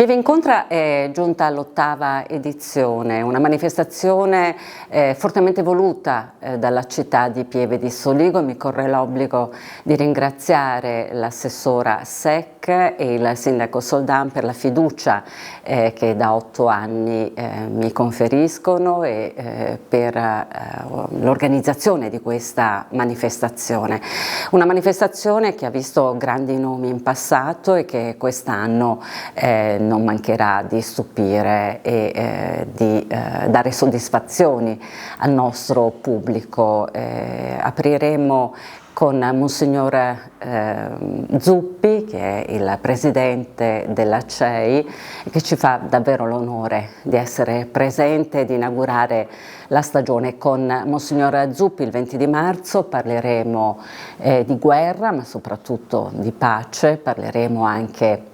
Pieve Incontra è giunta all'8ª edizione, una manifestazione fortemente voluta dalla città di Pieve di Soligo. Mi corre l'obbligo di ringraziare l'assessora Sec e il sindaco Soldan per la fiducia che da 8 anni mi conferiscono e per l'organizzazione di questa manifestazione. Una manifestazione che ha visto grandi nomi in passato e che quest'anno non mancherà di stupire e di dare soddisfazioni al nostro pubblico. Apriremo con Monsignor Zuppi, che è il presidente della CEI, che ci fa davvero l'onore di essere presente e di inaugurare la stagione. Con Monsignor Zuppi il 20 di marzo parleremo di guerra, ma soprattutto di pace, parleremo anche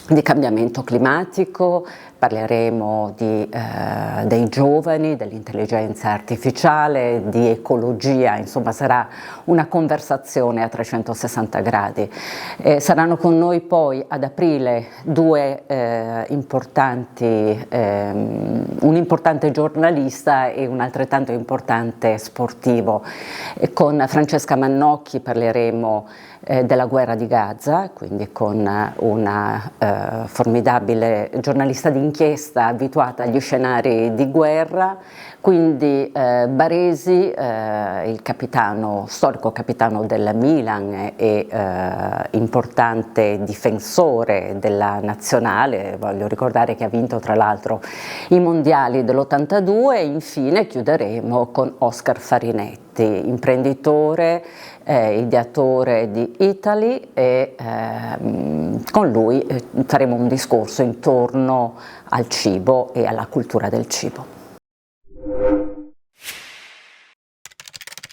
di cambiamento climatico, parleremo dei giovani, dell'intelligenza artificiale, di ecologia, insomma sarà una conversazione a 360 gradi. Saranno con noi poi ad aprile un importante giornalista e un altrettanto importante sportivo. Con Francesca Mannocchi parleremo della guerra di Gaza, quindi con una formidabile giornalista d'inchiesta abituata agli scenari di guerra. Quindi Baresi, il storico capitano del Milan e importante difensore della nazionale, voglio ricordare che ha vinto tra l'altro i mondiali dell'82, e infine chiuderemo con Oscar Farinetti, imprenditore, ideatore di Italy, e con lui faremo un discorso intorno al cibo e alla cultura del cibo.